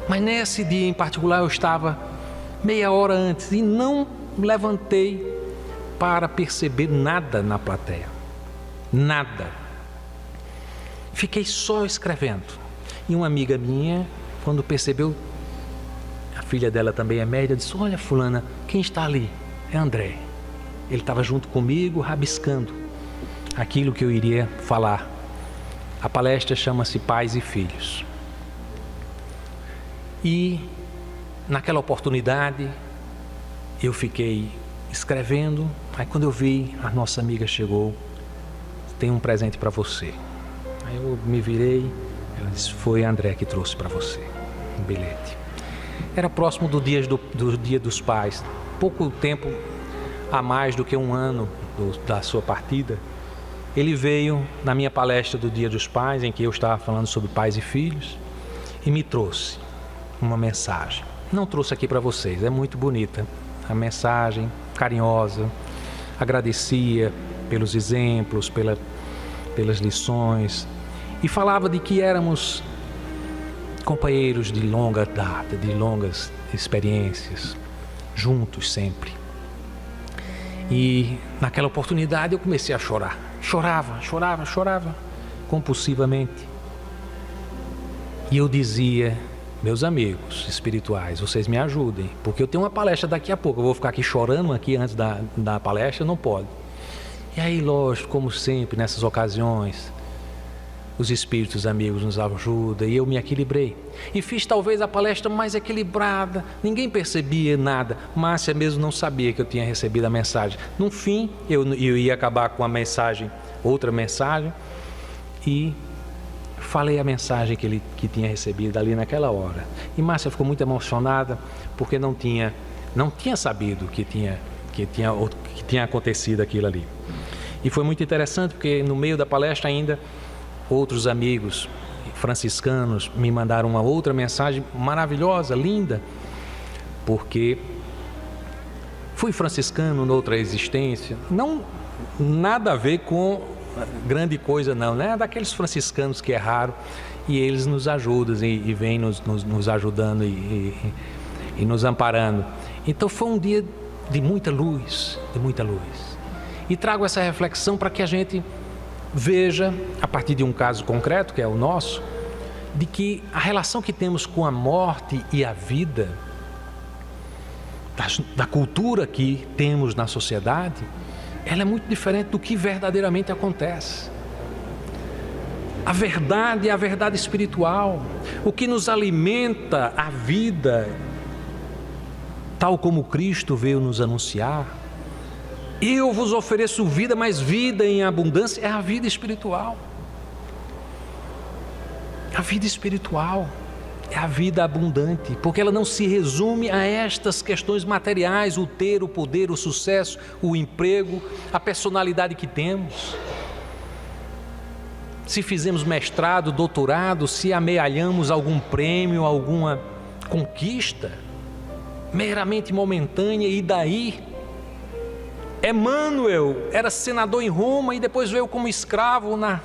Mas nesse dia em particular eu estava meia hora antes e não levantei para perceber nada na plateia. Nada. Fiquei só escrevendo. E uma amiga minha, quando percebeu, a filha dela também é média, disse: olha, fulana, quem está ali? É André. Ele estava junto comigo, rabiscando aquilo que eu iria falar. A palestra chama-se Pais e Filhos. E naquela oportunidade eu fiquei escrevendo. Aí quando eu vi, a nossa amiga chegou: tem um presente para você. Aí eu me virei, ela disse: foi André que trouxe para você um bilhete. Era próximo do Dia dos Pais, pouco tempo a mais do que um ano da sua partida. Ele veio na minha palestra do Dia dos Pais, em que eu estava falando sobre pais e filhos, e me trouxe uma mensagem. Não trouxe aqui para vocês, é muito bonita a mensagem, carinhosa, agradecia pelos exemplos, pelas lições, e falava de que éramos companheiros de longa data, de longas experiências, juntos sempre. E naquela oportunidade eu comecei a chorar. Chorava compulsivamente. E eu dizia: meus amigos espirituais, vocês me ajudem, porque eu tenho uma palestra daqui a pouco, eu vou ficar aqui chorando aqui antes da palestra, não pode. E aí, lógico, como sempre, nessas ocasiões, os espíritos amigos nos ajudam, e eu me equilibrei. E fiz talvez a palestra mais equilibrada, ninguém percebia nada. Márcia mesmo não sabia que eu tinha recebido a mensagem. No fim, eu ia acabar com a mensagem, outra mensagem, e falei a mensagem que tinha recebido ali naquela hora. E Márcia ficou muito emocionada, porque não tinha sabido que tinha acontecido aquilo ali. E foi muito interessante, porque no meio da palestra ainda, outros amigos franciscanos me mandaram uma outra mensagem maravilhosa, linda, porque fui franciscano noutra existência. Não, nada a ver com grande coisa não, né? Daqueles franciscanos que erraram, e eles nos ajudam e vêm nos ajudando e nos amparando. Então foi um dia de muita luz, E trago essa reflexão para que a gente veja, a partir de um caso concreto, que é o nosso, de que a relação que temos com a morte e a vida, da cultura que temos na sociedade, ela é muito diferente do que verdadeiramente acontece. A verdade é a verdade espiritual, o que nos alimenta a vida, tal como Cristo veio nos anunciar. Eu vos ofereço vida, mas vida em abundância, é a vida espiritual. A vida espiritual é a vida abundante, porque ela não se resume a estas questões materiais, o ter, o poder, o sucesso, o emprego, a personalidade que temos. Se fizemos mestrado, doutorado, se amealhamos algum prêmio, alguma conquista, meramente momentânea, e daí? Emmanuel era senador em Roma e depois veio como escravo na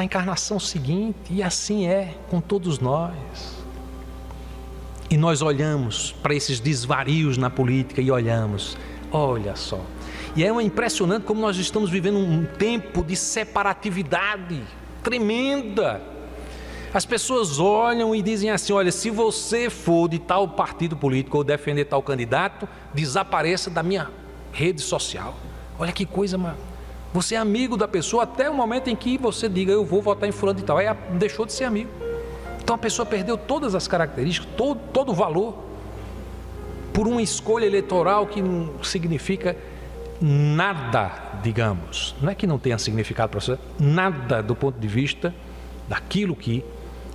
encarnação seguinte, e assim é com todos nós. E nós olhamos para esses desvarios na política e olhamos, olha só, e é impressionante como nós estamos vivendo um tempo de separatividade tremenda. As pessoas olham e dizem assim: olha, se você for de tal partido político ou defender tal candidato, desapareça da minha rede social. Olha que coisa, mano. Você é amigo da pessoa até o momento em que você diga: eu vou votar em fulano e tal. Aí deixou de ser amigo. Então a pessoa perdeu todas as características, todo o valor, por uma escolha eleitoral que não significa nada, digamos. Não é que não tenha significado para você, nada do ponto de vista daquilo que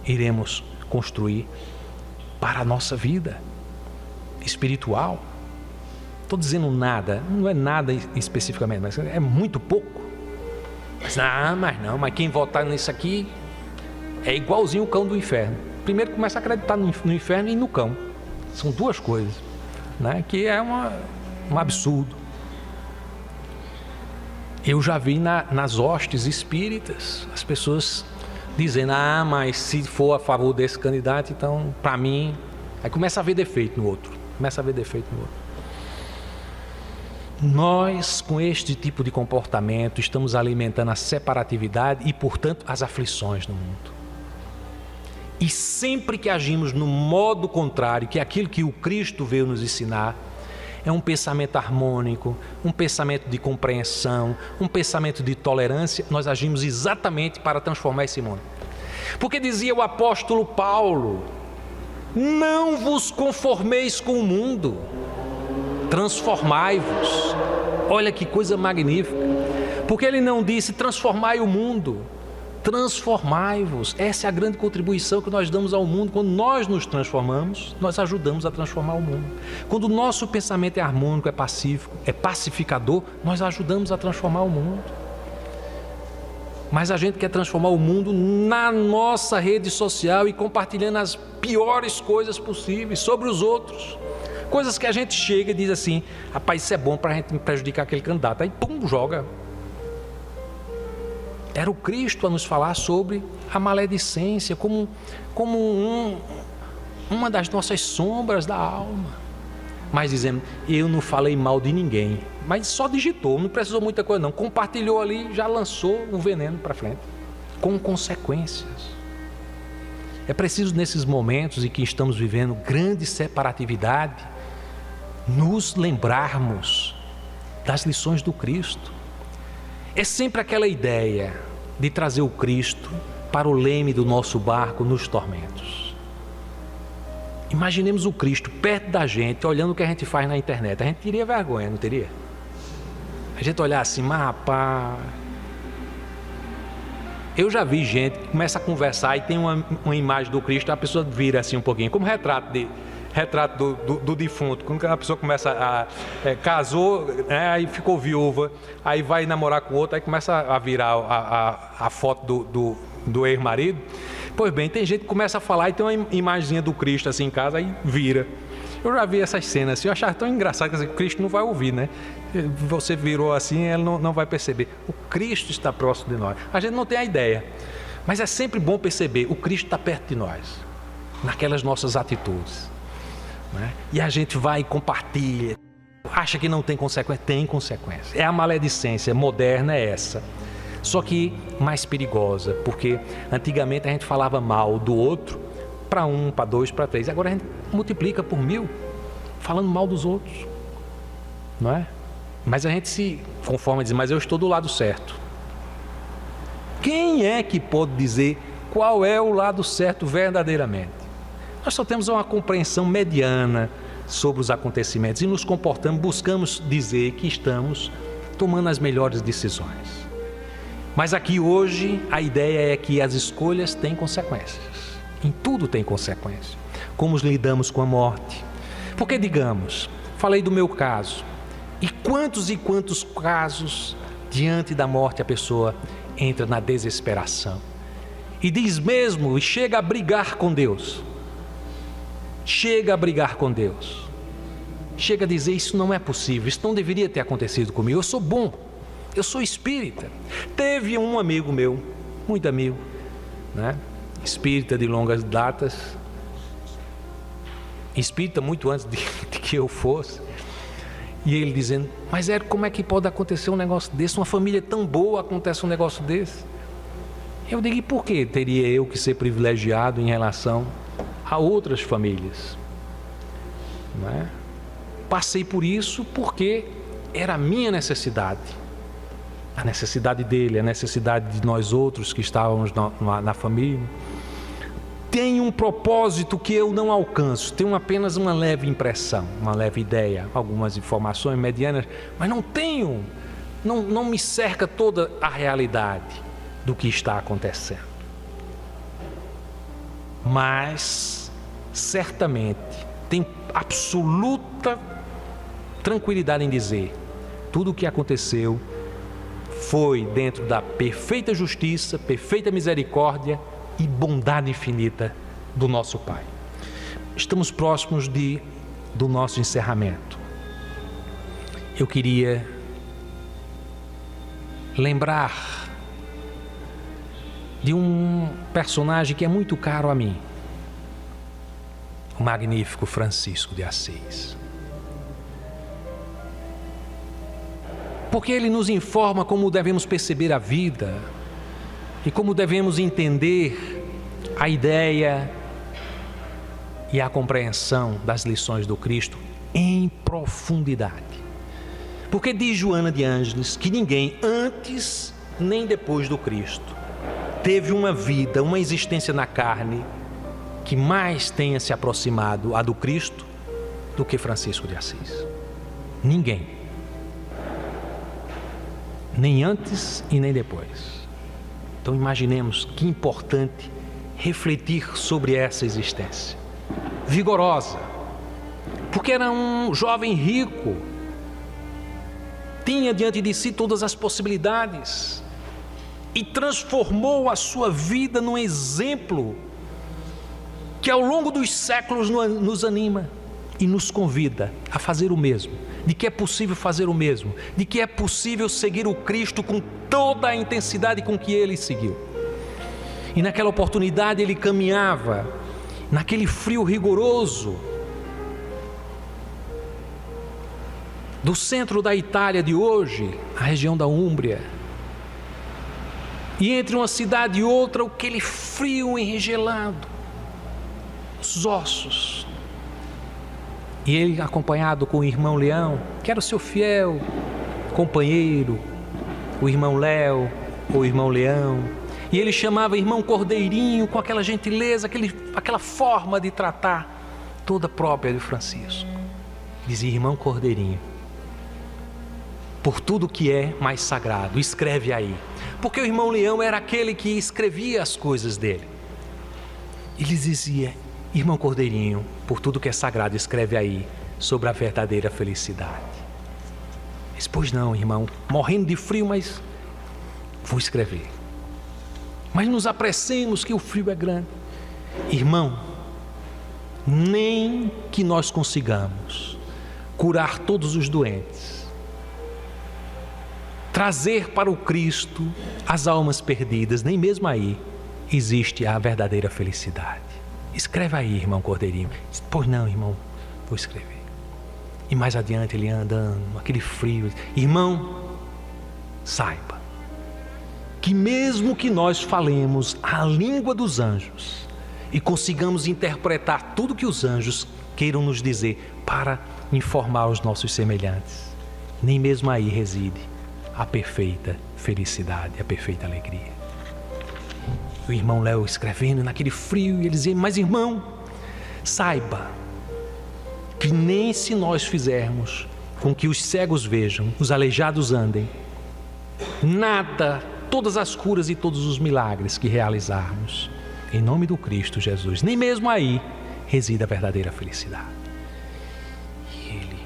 iremos construir para a nossa vida espiritual. Estou dizendo nada, não é nada especificamente, mas é muito pouco. Mas quem votar nisso aqui é igualzinho o cão do inferno. Primeiro começa a acreditar no inferno e no cão. São duas coisas, né? Que é um absurdo. Eu já vi nas hostes espíritas as pessoas dizendo: mas se for a favor desse candidato, então para mim, aí começa a ver defeito no outro, Nós, com este tipo de comportamento, estamos alimentando a separatividade e, portanto, as aflições no mundo. E sempre que agimos no modo contrário, que é aquilo que o Cristo veio nos ensinar, é um pensamento harmônico, um pensamento de compreensão, um pensamento de tolerância, nós agimos exatamente para transformar esse mundo. Porque dizia o apóstolo Paulo: não vos conformeis com o mundo, transformai-vos. Olha que coisa magnífica. Porque ele não disse transformai o mundo, transformai-vos. Essa é a grande contribuição que nós damos ao mundo. Quando nós nos transformamos, nós ajudamos a transformar o mundo. Quando o nosso pensamento é harmônico, é pacífico, é pacificador, nós ajudamos a transformar o mundo. Mas a gente quer transformar o mundo na nossa rede social e compartilhando as piores coisas possíveis sobre os outros. Coisas que a gente chega e diz assim: rapaz, isso é bom para a gente prejudicar aquele candidato. Aí pum, joga. Era o Cristo a nos falar sobre a maledicência como uma das nossas sombras da alma. Mas dizendo: eu não falei mal de ninguém. Mas só digitou, não precisou muita coisa não. Compartilhou ali, já lançou o veneno para frente. Com consequências. É preciso nesses momentos em que estamos vivendo grande separatividade, nos lembrarmos das lições do Cristo. É sempre aquela ideia de trazer o Cristo para o leme do nosso barco nos tormentos. Imaginemos o Cristo perto da gente, olhando o que a gente faz na internet. A gente teria vergonha, não teria? A gente olhar assim: mas rapaz... Eu já vi gente que começa a conversar e tem uma imagem do Cristo, a pessoa vira assim um pouquinho, como retrato do defunto. Quando a pessoa começa casou, né, aí ficou viúva, aí vai namorar com outro, aí começa a virar a foto do ex-marido. Pois bem, tem gente que começa a falar e tem uma imagenzinha do Cristo assim em casa, aí vira. Eu já vi essas cenas assim, eu achava tão engraçado, que o Cristo não vai ouvir, né? Você virou assim, ele não vai perceber. O Cristo está próximo de nós. A gente não tem a ideia, mas é sempre bom perceber, o Cristo está perto de nós, naquelas nossas atitudes, né? E a gente vai e compartilha, acha que não tem consequência. Tem consequência. É a maledicência moderna, é essa. Só que mais perigosa, porque antigamente a gente falava mal do outro para 1, para 2, para 3. Agora a gente multiplica por 1000, falando mal dos outros, não é? Mas a gente se conforma a dizer: mas eu estou do lado certo. Quem é que pode dizer qual é o lado certo verdadeiramente? Nós só temos uma compreensão mediana sobre os acontecimentos e nos comportamos, buscamos dizer que estamos tomando as melhores decisões. Mas aqui hoje a ideia é que as escolhas têm consequências. Em tudo tem consequência. Como lidamos com a morte? Porque, digamos, falei do meu caso, e quantos casos diante da morte a pessoa entra na desesperação e diz mesmo, e chega a brigar com Deus, chega a dizer: isso não é possível, isso não deveria ter acontecido comigo, eu sou bom, eu sou espírita. Teve um amigo meu, muito amigo, né? Espírita de longas datas, espírita muito antes de que eu fosse, e ele dizendo: mas como é que pode acontecer um negócio desse? Uma família tão boa, acontece um negócio desse? Eu digo: e por que teria eu que ser privilegiado em relação a outras famílias? Não é? Passei por isso porque era a minha necessidade, a necessidade dele, a necessidade de nós outros que estávamos na família. Tem um propósito que eu não alcanço, tenho apenas uma leve impressão, uma leve ideia, algumas informações medianas, mas não me cerca toda a realidade do que está acontecendo. Mas certamente tenho absoluta tranquilidade em dizer: tudo o que aconteceu foi dentro da perfeita justiça, perfeita misericórdia e bondade infinita do nosso Pai. Estamos próximos do nosso encerramento. Eu queria lembrar de um personagem que é muito caro a mim, o magnífico Francisco de Assis. Porque ele nos informa como devemos perceber a vida e como devemos entender a ideia e a compreensão das lições do Cristo em profundidade. Porque diz Joana de Ângeles que ninguém antes nem depois do Cristo teve uma vida, uma existência na carne que mais tenha se aproximado a do Cristo do que Francisco de Assis. Ninguém. Nem antes e nem depois. Então imaginemos que importante refletir sobre essa existência vigorosa, porque era um jovem rico, tinha diante de si todas as possibilidades e transformou a sua vida num exemplo que ao longo dos séculos nos anima e nos convida a fazer o mesmo, de que é possível fazer o mesmo, de que é possível seguir o Cristo com toda a intensidade com que ele seguiu. E naquela oportunidade ele caminhava naquele frio rigoroso do centro da Itália de hoje, a região da Úmbria. E entre uma cidade e outra, aquele frio enregelado, os ossos. E ele, acompanhado com o irmão Leão, que era o seu fiel companheiro, o irmão Léo, o irmão Leão. E ele chamava irmão Cordeirinho com aquela gentileza, aquela forma de tratar toda própria de Francisco. Dizia: irmão Cordeirinho, por tudo que é mais sagrado, escreve aí. Porque o irmão Leão era aquele que escrevia as coisas dele. Ele dizia: irmão Cordeirinho, por tudo que é sagrado, escreve aí sobre a verdadeira felicidade. Mas, pois não, irmão, morrendo de frio, mas vou escrever. Mas nos apressemos que o frio é grande. Irmão, nem que nós consigamos curar todos os doentes, trazer para o Cristo as almas perdidas, nem mesmo aí existe a verdadeira felicidade. Escreve aí, irmão Cordeirinho. Pois não, irmão, vou escrever. E mais adiante ele andando, aquele frio. Irmão, saiba que mesmo que nós falemos a língua dos anjos e consigamos interpretar tudo que os anjos queiram nos dizer para informar os nossos semelhantes, nem mesmo aí reside a perfeita felicidade, a perfeita alegria. O irmão Léo escrevendo naquele frio, e ele dizia: mas irmão, saiba que nem se nós fizermos com que os cegos vejam, os aleijados andem, nada, todas as curas e todos os milagres que realizarmos em nome do Cristo Jesus, nem mesmo aí reside a verdadeira felicidade. E ele: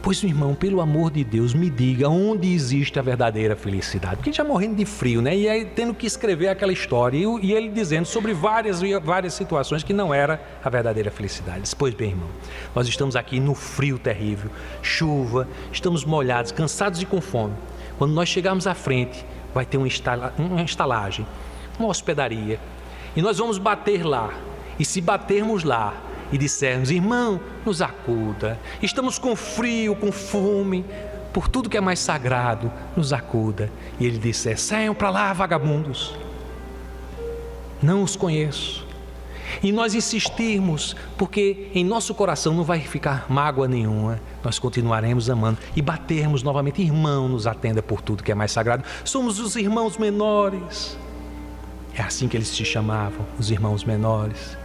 pois, meu irmão, pelo amor de Deus, me diga onde existe a verdadeira felicidade. Porque já morrendo de frio, né? E aí tendo que escrever aquela história, e ele dizendo sobre várias situações que não era a verdadeira felicidade. Disse: pois bem, irmão, nós estamos aqui no frio terrível, chuva, estamos molhados, cansados e com fome. Quando nós chegarmos à frente, vai ter uma estalagem, uma hospedaria, e nós vamos bater lá. E se batermos lá e dissermos: irmão, nos acuda, estamos com frio, com fome, por tudo que é mais sagrado, nos acuda. E ele disser: saiam para lá, vagabundos, não os conheço. E nós insistirmos, porque em nosso coração não vai ficar mágoa nenhuma, nós continuaremos amando, e batermos novamente: irmão, nos atenda por tudo que é mais sagrado, somos os irmãos menores. É assim que eles se chamavam, os irmãos menores.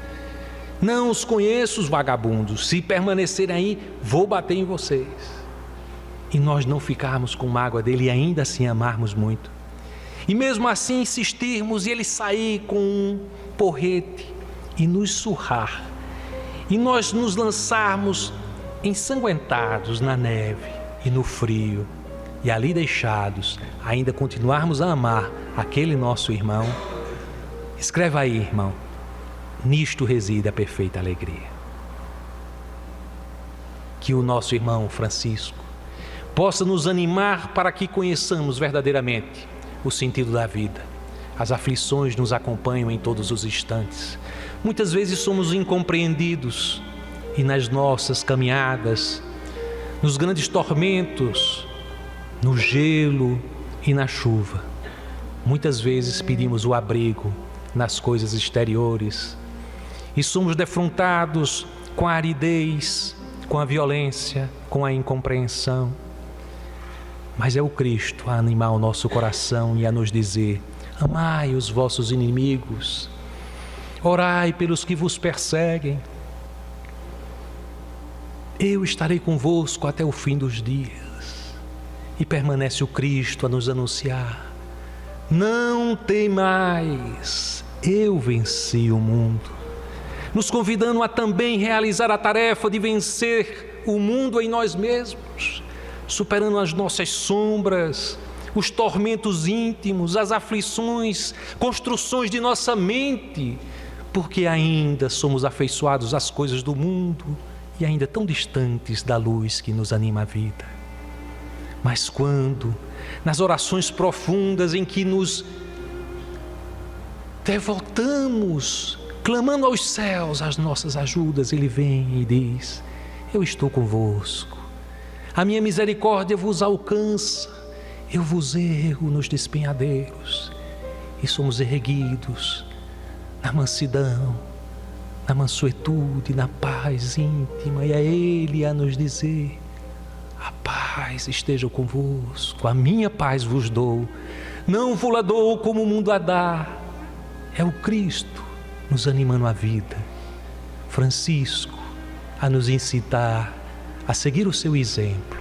Não os conheço, os vagabundos, se permanecerem aí, vou bater em vocês. E nós não ficarmos com mágoa dele e ainda assim amarmos muito. E mesmo assim insistirmos e ele sair com um porrete e nos surrar, e nós nos lançarmos ensanguentados na neve e no frio, e ali deixados, ainda continuarmos a amar aquele nosso irmão. Escreva aí, irmão: nisto reside a perfeita alegria. Que o nosso irmão Francisco possa nos animar para que conheçamos verdadeiramente o sentido da vida. As aflições nos acompanham em todos os instantes. Muitas vezes somos incompreendidos, e nas nossas caminhadas, nos grandes tormentos, no gelo e na chuva, muitas vezes pedimos o abrigo nas coisas exteriores e somos defrontados com a aridez, com a violência, com a incompreensão. Mas é o Cristo a animar o nosso coração e a nos dizer: amai os vossos inimigos, orai pelos que vos perseguem. Eu estarei convosco até o fim dos dias. E permanece o Cristo a nos anunciar: não temais, eu venci o mundo. Nos convidando a também realizar a tarefa de vencer o mundo em nós mesmos, superando as nossas sombras, os tormentos íntimos, as aflições, construções de nossa mente, porque ainda somos afeiçoados às coisas do mundo e ainda tão distantes da luz que nos anima a vida. Mas quando, nas orações profundas em que nos devotamos, clamando aos céus as nossas ajudas, Ele vem e diz: eu estou convosco, a minha misericórdia vos alcança, eu vos ergo nos despenhadeiros. E somos erguidos na mansidão, na mansuetude, na paz íntima, e é Ele a nos dizer: a paz esteja convosco, a minha paz vos dou, não vou-la dou como o mundo a dá. É o Cristo nos animando a vida, Francisco a nos incitar a seguir o seu exemplo,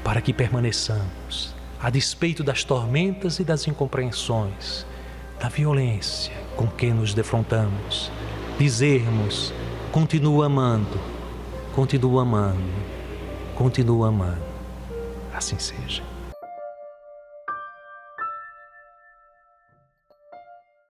para que permaneçamos, a despeito das tormentas e das incompreensões, da violência com que nos defrontamos, dizermos: continuo amando, continuo amando, continuo amando. Assim seja.